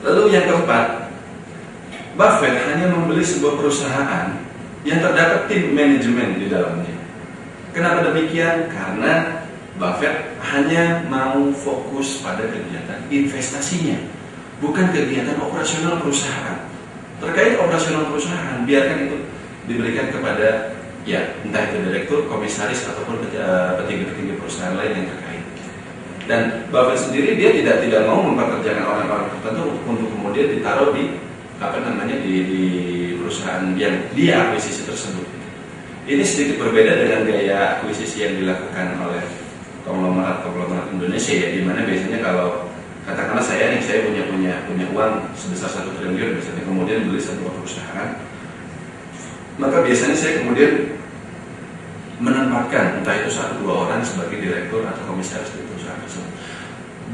Lalu yang keempat, Buffett hanya membeli sebuah perusahaan yang terdapat tim manajemen di dalamnya. Kenapa demikian? Karena Buffett hanya mau fokus pada kegiatan investasinya, bukan kegiatan operasional perusahaan. Terkait operasional perusahaan, biarkan itu diberikan kepada entah itu direktur, komisaris ataupun petinggi-petinggi perusahaan lain yang terkait. Dan Buffett sendiri dia tidak mau mempekerjakan orang-orang tertentu untuk kemudian ditaruh di di perusahaan yang dia akuisisi tersebut. Ini sedikit berbeda dengan gaya akuisisi yang dilakukan oleh konglomerat Indonesia ya, di mana biasanya kalau katakanlah saya punya uang sebesar 1 triliun misalnya, kemudian beli sebuah perusahaan, maka biasanya saya kemudian menempatkan entah itu 1-2 orang sebagai direktur atau komisaris di perusahaan tersebut.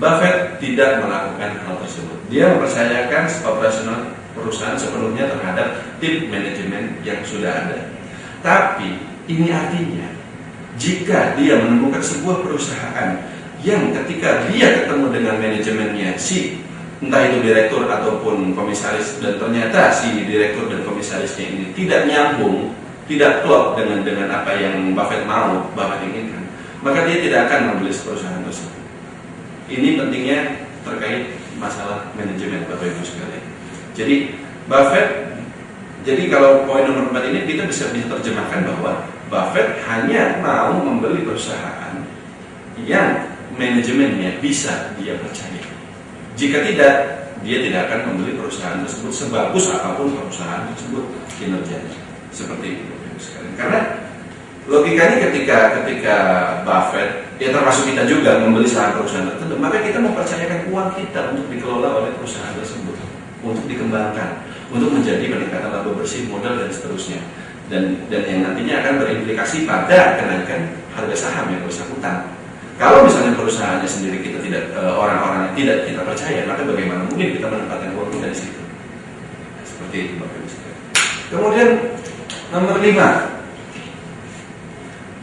Buffett tidak melakukan hal tersebut. Dia mempercayakan operasional perusahaan sepenuhnya terhadap tim manajemen yang sudah ada. Tapi ini artinya jika dia menemukan sebuah perusahaan yang ketika dia ketemu dengan manajemennya entah itu direktur ataupun komisaris, dan ternyata si direktur dan komisarisnya ini tidak nyambung, tidak klop dengan apa yang Buffett mau, Buffett inginkan, maka dia tidak akan membeli perusahaan tersebut. Ini pentingnya terkait masalah manajemen, Bapak Ibu sekalian. Jadi kalau poin nomor 4 ini kita bisa terjemahkan bahwa Buffett hanya mau membeli perusahaan yang manajemennya bisa dia percaya. Jika tidak, dia tidak akan membeli perusahaan tersebut sebagus apapun perusahaan tersebut kinerjanya. Seperti itu, Bapak Ibu sekalian. Karena logikanya ketika Buffett, ya termasuk kita juga, membeli saham perusahaan tertentu, maka kita mempercayakan uang kita untuk dikelola oleh perusahaan tersebut, untuk dikembangkan, untuk menjadi peningkatan laba bersih, modal dan seterusnya, dan yang nantinya akan berimplikasi pada kenaikan harga saham yang bersangkutan. Kalau misalnya perusahaannya sendiri kita tidak, orang-orangnya tidak kita percaya, maka bagaimana mungkin kita menempatkan uang kita di situ? Seperti itu, Bapak Ibu sekalian. Kemudian nomor 5,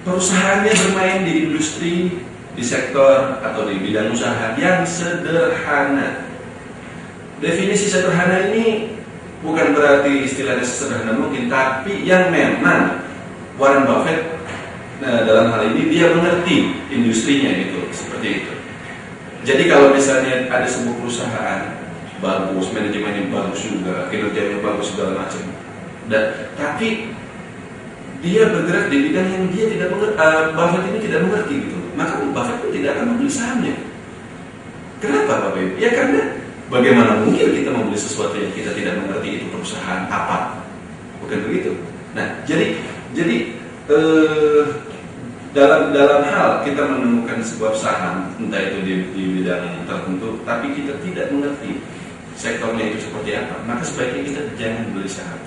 perusahaannya bermain di industri, di sektor atau di bidang usaha yang sederhana. Definisi sederhana ini bukan berarti istilahnya sesederhana mungkin, tapi yang memang Warren Buffett dalam hal ini dia mengerti industrinya gitu, seperti itu. Jadi kalau misalnya ada sebuah perusahaan bagus, manajemennya bagus juga, kinerjanya bagus segala macam, tapi dia bergerak di bidang yang dia tidak mengerti, Buffett ini tidak mengerti gitu, maka Buffett pun tidak akan membeli sahamnya. Kenapa, Bapak Ibu? Ya karena bagaimana mungkin kita membeli sesuatu yang kita tidak mengerti itu perusahaan apa? Bukan begitu. Nah, jadi dalam hal kita menemukan sebuah saham, entah itu di bidang tertentu, tapi kita tidak mengerti sektornya itu seperti apa, maka sebaiknya kita jangan beli saham.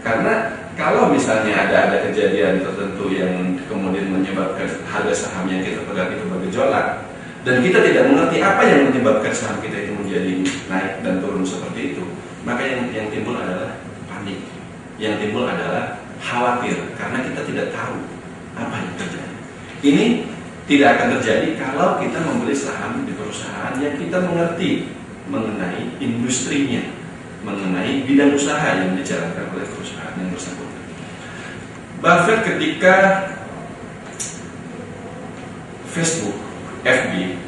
Karena kalau misalnya ada kejadian tertentu yang kemudian menyebabkan harga saham yang kita pegang itu bergejolak, dan kita tidak mengerti apa yang menyebabkan saham kita itu menjadi naik dan turun seperti itu, maka yang timbul adalah panik, yang timbul adalah khawatir, karena kita tidak tahu apa yang terjadi. Ini tidak akan terjadi kalau kita membeli saham di perusahaan yang kita mengerti mengenai industrinya, mengenai bidang usaha yang dijalankan oleh perusahaan yang bersangkutan. Buffett ketika Facebook, FB,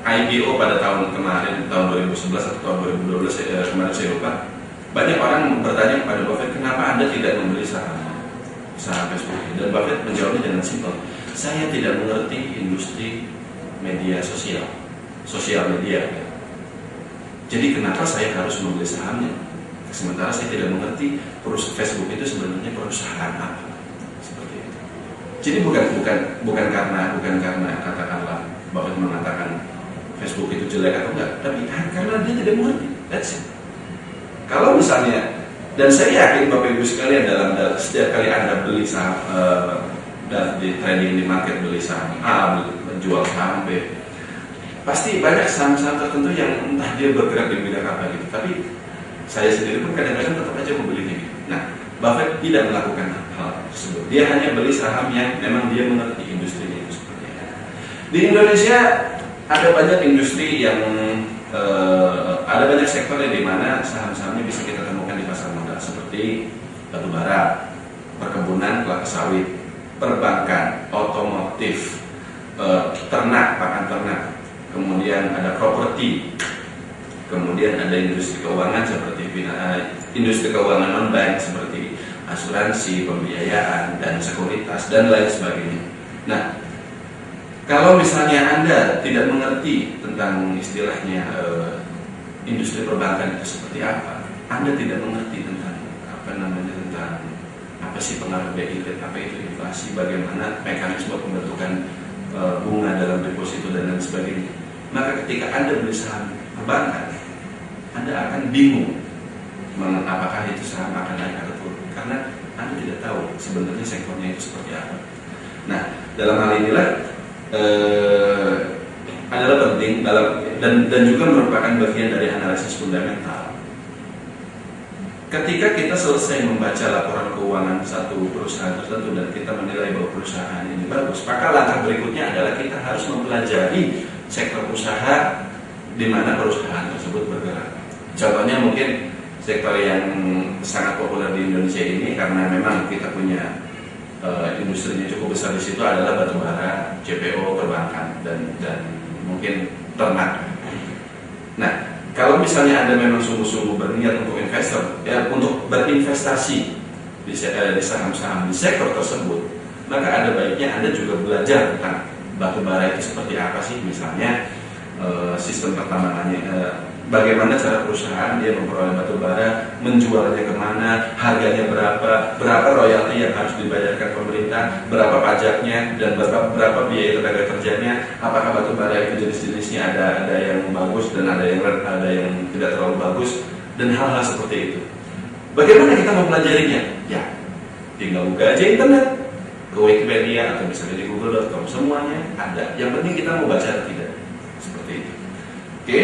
IPO pada tahun kemarin, tahun 2011 atau tahun 2012, kemarin saya lupa, banyak orang bertanya kepada Buffett, kenapa Anda tidak membeli saham Facebook? Dan Buffett menjawabnya dengan simpel, saya tidak mengerti industri media sosial media. Jadi kenapa saya harus membeli sahamnya? Sementara saya tidak mengerti Facebook itu sebenarnya perusahaan apa. Seperti itu. Jadi bukan karena katakanlah Buffett mengatakan Facebook itu jelek atau enggak, tapi karena dia tidak mengerti. That's it. Kalau misalnya, dan saya yakin Bapak Ibu sekalian dalam setiap kali Anda beli saham di trading di market, beli saham A, menjual saham B, pasti banyak saham-saham tertentu yang entah dia bergerak di bidang apa gitu. Tapi saya sendiri pun kadang-kadang tetap aja membelinya gitu. Nah, Buffett tidak melakukan hal tersebut. Dia hanya beli saham yang memang dia mengerti industrinya itu seperti apa. Di Indonesia ada banyak industri yang ada banyak sektor yang dimana saham-sahamnya bisa kita temukan di pasar modal seperti batu bara, perkebunan, kelapa sawit, perbankan, otomotif, ternak, pakan ternak, kemudian ada properti, kemudian ada industri keuangan seperti industri keuangan non-bank seperti asuransi, pembiayaan, dan sekuritas, dan lain sebagainya. Nah, kalau misalnya Anda tidak mengerti tentang istilahnya industri perbankan itu seperti apa, Anda tidak mengerti tentang apa sih pengaruh BI rate, apa itu inflasi, bagaimana mekanisme pembentukan bunga dalam deposito dan lain sebagainya, maka ketika Anda beli saham perbankan, Anda akan bingung apakah itu saham akan naik atau turun, karena Anda tidak tahu sebenarnya sektornya itu seperti apa. Nah, dalam hal inilah adalah penting dan juga merupakan bagian dari analisis fundamental. Ketika kita selesai membaca laporan keuangan satu perusahaan tertentu dan kita menilai bahwa perusahaan ini bagus, maka langkah berikutnya adalah kita harus mempelajari sektor usaha di mana perusahaan tersebut bergerak. Contohnya mungkin sektor yang sangat populer di Indonesia ini karena memang kita punya industrinya cukup besar di situ adalah batu bara, CPO, perbankan, dan mungkin ternak. Nah, kalau misalnya Anda memang sungguh-sungguh berniat untuk untuk berinvestasi di saham-saham di sektor tersebut, maka ada baiknya Anda juga belajar tentang batu bara itu seperti apa sih, misalnya sistem pertambangannya, bagaimana cara perusahaan dia memperoleh batu bara, menjualnya kemana, harganya berapa royalti yang harus dibayarkan pemerintah, berapa pajaknya, dan berapa biaya tenaga kerjanya, apakah batu bara itu jenis-jenisnya ada yang bagus dan ada yang tidak terlalu bagus, dan hal-hal seperti itu. Bagaimana kita mempelajarinya? Ya, tinggal buka aja internet, ke Wikipedia atau misalnya di Google.com, semuanya ada. Yang penting kita mau baca atau tidak, seperti itu. Oke.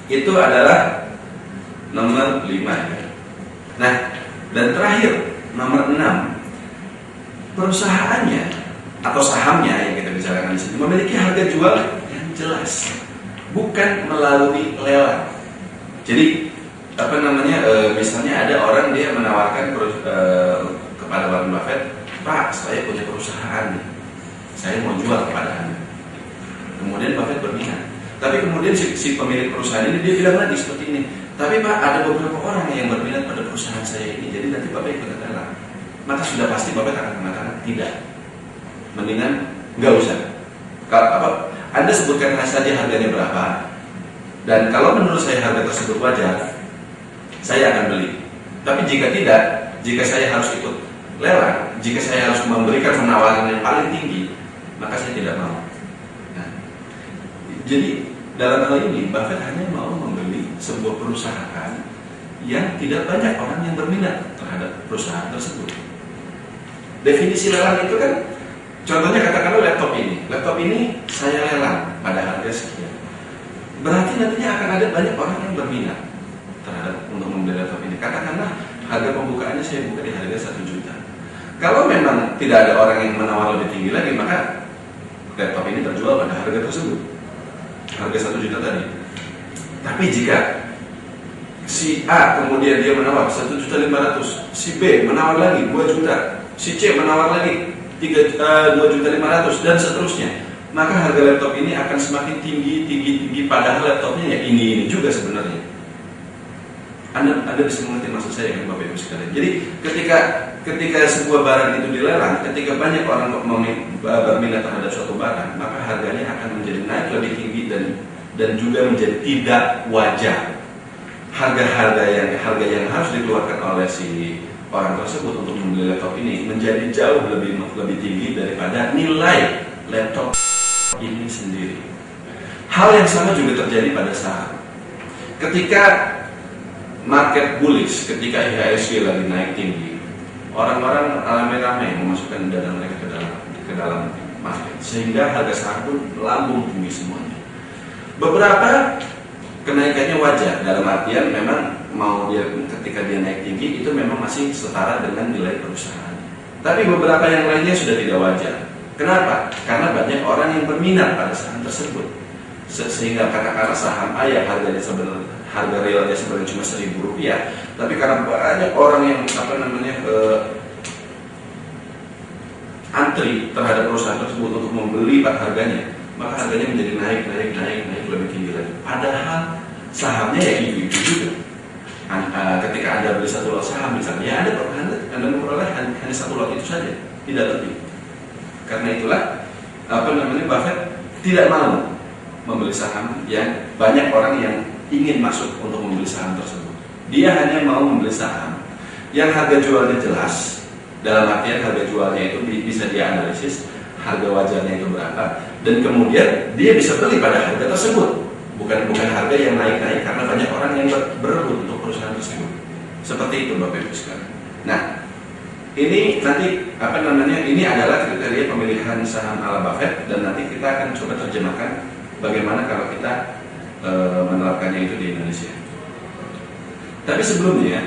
Itu adalah nomor 5 ya. Nah, dan terakhir nomor 6, perusahaannya atau sahamnya yang kita bicarakan di sini memiliki harga jual yang jelas, bukan melalui lelang. Jadi misalnya ada orang dia menawarkan kepada Warren Buffett, Pak, saya punya perusahaan nih, saya mau jual kepada Anda. Kemudian Buffett berminat. Tapi kemudian si pemilik perusahaan ini dia bilang lagi seperti ini, tapi Pak, ada beberapa orang yang berminat pada perusahaan saya ini, jadi nanti Bapak ikut lelang. Maka sudah pasti Bapak akan mengatakan tidak, mendingan nggak usah. Anda sebutkan saja harganya berapa, dan kalau menurut saya harga tersebut wajar, saya akan beli. Tapi jika tidak, jika saya harus ikut lelang, jika saya harus memberikan penawaran yang paling tinggi, maka saya tidak mau. Nah, jadi dalam hal ini Buffett hanya mau membeli sebuah perusahaan yang tidak banyak orang yang berminat terhadap perusahaan tersebut. Definisi lelang itu kan, contohnya katakanlah laptop ini saya lelang pada harga sekian. Berarti nantinya akan ada banyak orang yang berminat terhadap untuk membeli laptop ini. Katakanlah harga pembukaannya saya buka di harga 1 juta. Kalau memang tidak ada orang yang menawar lebih tinggi lagi, maka laptop ini terjual pada harga tersebut, harga 1 juta tadi. Tapi jika si A kemudian dia menawar 1.500.000, si B menawar lagi 2 juta, si C menawar lagi 2.500.000 dan seterusnya, maka harga laptop ini akan semakin tinggi padahal laptopnya ya ini juga sebenarnya. Anda bisa mengerti maksud saya kan Bapak Ibu sekalian. Jadi ketika sebuah barang itu dilelang, ketika banyak orang berminat terhadap suatu barang, maka harganya akan menjadi naik lebih tinggi dan juga menjadi tidak wajar. Harga yang harus dikeluarkan oleh si orang tersebut untuk membeli laptop ini menjadi jauh lebih tinggi daripada nilai laptop ini sendiri. Hal yang sama juga terjadi pada saham. Ketika market bullish, ketika IHSG lagi naik tinggi, orang-orang ramai-ramai memasukkan dana mereka ke dalam market, sehingga harga saham pun melambung tinggi semuanya. Beberapa kenaikannya wajar, dalam artian memang ketika dia naik tinggi itu memang masih setara dengan nilai perusahaan. Tapi beberapa yang lainnya sudah tidak wajar. Kenapa? Karena banyak orang yang berminat pada saham tersebut. sehingga katakanlah saham A yang harga realnya sebenarnya cuma Rp1.000, tapi karena banyak orang yang antri terhadap perusahaan tersebut untuk membeli harganya, maka harganya menjadi naik lebih tinggi lagi. Padahal sahamnya ya itu juga. Ketika Anda beli satu lot saham misalnya, Anda memperoleh hanya satu lot itu saja, tidak lebih. Karena itulah Buffett tidak mau membeli saham yang banyak orang yang ingin masuk untuk membeli saham tersebut. Dia hanya mau membeli saham yang harga jualnya jelas, dalam artian harga jualnya itu bisa dia analisis, harga wajarnya itu berapa, dan kemudian dia bisa beli pada harga tersebut, bukan harga yang naik-naik karena banyak orang yang berebut untuk perusahaan tersebut. Seperti itu Bapak Ibu sekalian. Nah, ini nanti ini adalah kriteria pemilihan saham ala Buffett, dan nanti kita akan coba terjemahkan bagaimana kalau kita menerapkannya itu di Indonesia. Tapi sebelumnya,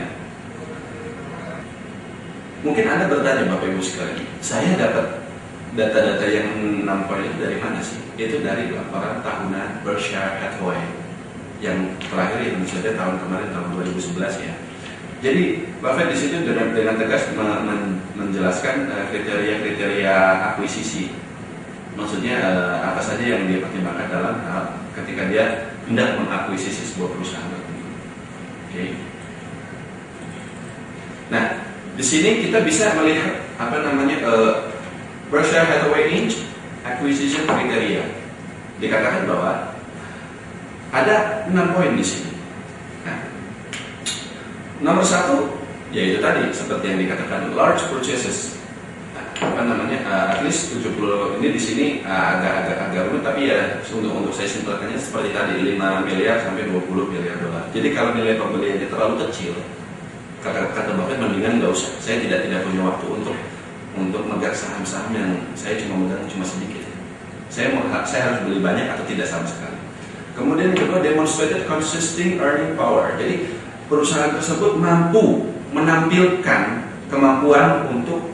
mungkin Anda bertanya Bapak Ibu sekalian, saya dapat data-data yang 6 poin itu dari mana sih? Itu dari laporan tahunan Berkshire Hathaway yang terakhir yang saja tahun kemarin, tahun 2011 ya. Jadi Buffett di situ dengan tegas menjelaskan kriteria akuisisi. Maksudnya apa saja yang dia pertimbangkan dalam hal ketika dia hendak mengakuisisi sebuah perusahaan. Oke. Nah, di sini kita bisa melihat Berkshire Hathaway Inc. Acquisition Criteria. Dikatakan bahwa ada 6 poin di sini. Nah, nomor 1 yaitu tadi seperti yang dikatakan large purchases. At least 70 ini di sini agak rumit, tapi ya untuk saya simpelkannya seperti tadi 5 miliar sampai 20 miliar dolar. Jadi kalau nilai pembeliannya terlalu kecil, kata Buffett mendingan nggak usah. Saya tidak punya waktu untuk megang saham-saham yang saya megang cuma sedikit. Saya harus beli banyak atau tidak sama sekali. Kemudian yang kedua, demonstrated consistent earning power. Jadi perusahaan tersebut mampu menampilkan kemampuan untuk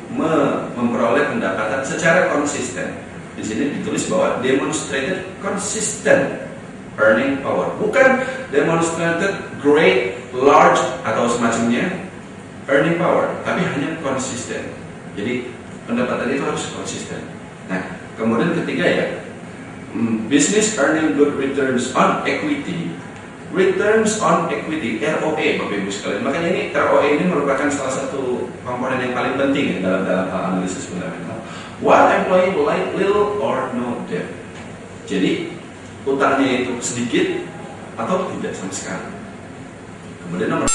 memperoleh pendapatan secara konsisten. Di sini ditulis bahwa demonstrated consistent earning power, bukan demonstrated great, large atau semacamnya earning power, tapi hanya konsisten. Jadi pendapatan itu harus konsisten. Nah, kemudian ketiga ya, business earning good returns on equity. Returns on equity, ROE Bapak Ibu sekalian. Makanya ini ROE ini merupakan salah satu komponen yang paling penting ya, dalam hal analisis fundamental. While employee like little or no debt. Jadi utangnya itu sedikit atau tidak sama sekali. Kemudian nomor